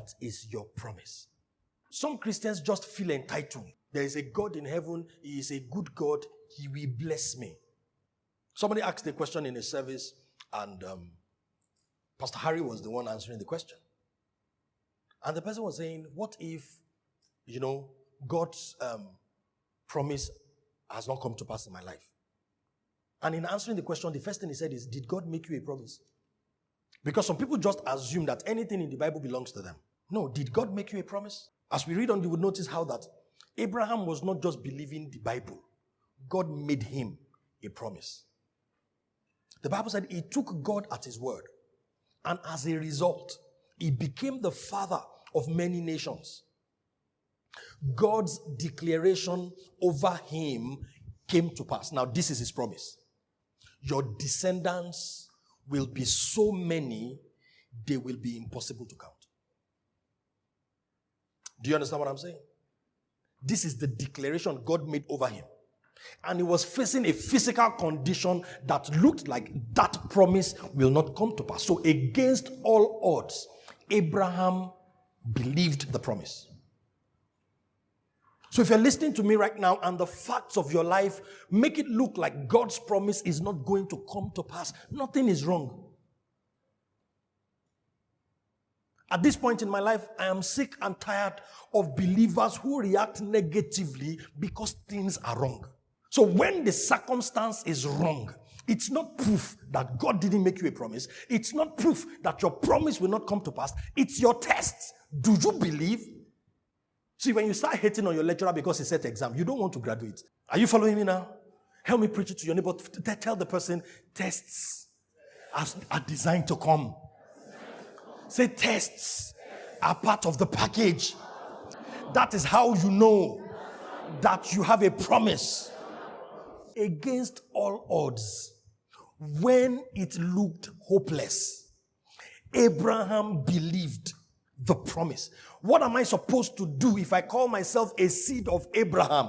What is your promise? Some Christians just feel entitled. There is a God in heaven. He is a good God. He will bless me. Somebody asked a question in a service, and Pastor Harry was the one answering the question. And the person was saying, what if, God's promise has not come to pass in my life? And in answering the question, the first thing he said is, did God make you a promise? Because some people just assume that anything in the Bible belongs to them. No, did God make you a promise? As we read on, you would notice how that Abraham was not just believing the Bible. God made him a promise. The Bible said he took God at his word. And as a result, he became the father of many nations. God's declaration over him came to pass. Now, this is his promise. Your descendants will be so many, they will be impossible to count. Do you understand what I'm saying? This is the declaration God made over him. And he was facing a physical condition that looked like that promise will not come to pass. So against all odds, Abraham believed the promise. So if you're listening to me right now and the facts of your life make it look like God's promise is not going to come to pass, nothing is wrong. At this point in my life, I am sick and tired of believers who react negatively because things are wrong. So when the circumstance is wrong, it's not proof that God didn't make you a promise. It's not proof that your promise will not come to pass. It's your test. Do you believe? See, when you start hating on your lecturer because he set exam, you don't want to graduate. Are you following me now? Help me preach it to your neighbor. Tell the person, tests are designed to come. Say, tests are part of the package. That is how you know that you have a promise. Against all odds, when it looked hopeless, Abraham believed the promise. What am I supposed to do if I call myself a seed of Abraham?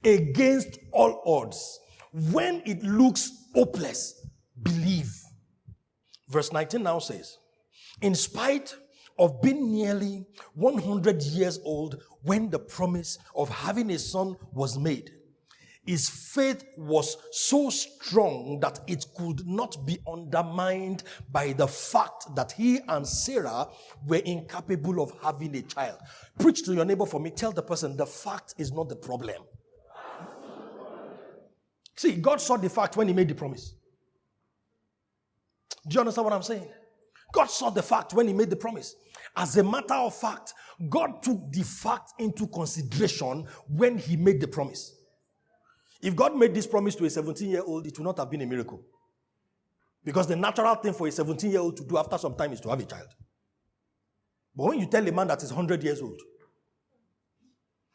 Against all odds, when it looks hopeless, believe. Verse 19 now says, in spite of being nearly 100 years old when the promise of having a son was made, his faith was so strong that it could not be undermined by the fact that he and Sarah were incapable of having a child. Preach to your neighbor for me. Tell the person, the fact is not the problem. See, God saw the fact when he made the promise. Do you understand what I'm saying? God saw the fact when he made the promise. As a matter of fact, God took the fact into consideration when he made the promise. If God made this promise to a 17-year-old, it would not have been a miracle. Because the natural thing for a 17-year-old to do after some time is to have a child. But when you tell a man that is 100 years old,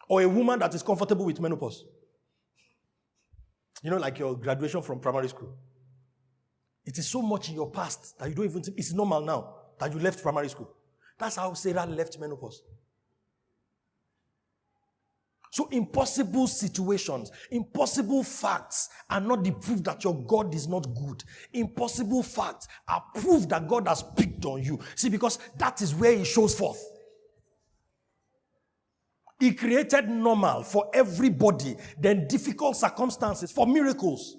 or a woman that is comfortable with menopause, like your graduation from primary school, it is so much in your past that you don't even think it's normal now that you left primary school. That's how Sarah left menopause. So impossible situations, impossible facts are not the proof that your God is not good. Impossible facts are proof that God has picked on you. See, because that is where he shows forth. He created normal for everybody, then difficult circumstances for miracles.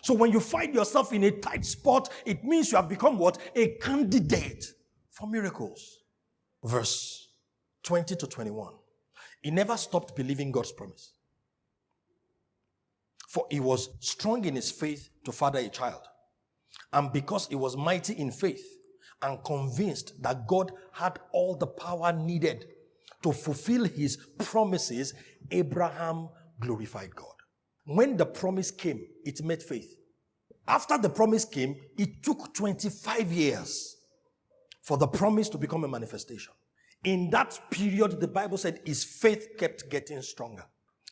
So when you find yourself in a tight spot, it means you have become what? A candidate for miracles. Verse 20 to 21. He never stopped believing God's promise. For he was strong in his faith to father a child. And because he was mighty in faith and convinced that God had all the power needed to fulfill his promises, Abraham glorified God. When the promise came, it met faith. After the promise came, it took 25 years for the promise to become a manifestation. In that period, the Bible said his faith kept getting stronger.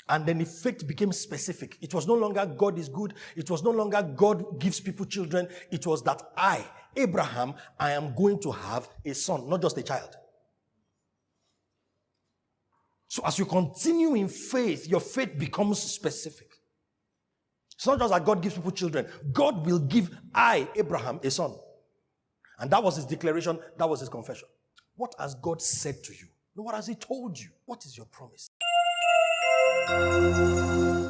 And then the faith became specific. It was no longer God is good. It was no longer God gives people children. It was that I, Abraham, I am going to have a son, not just a child. So as you continue in faith, your faith becomes specific. It's not just that God gives people children. God will give I, Abraham, a son. And that was his declaration. That was his confession. What has God said to you? What has He told you? What is your promise?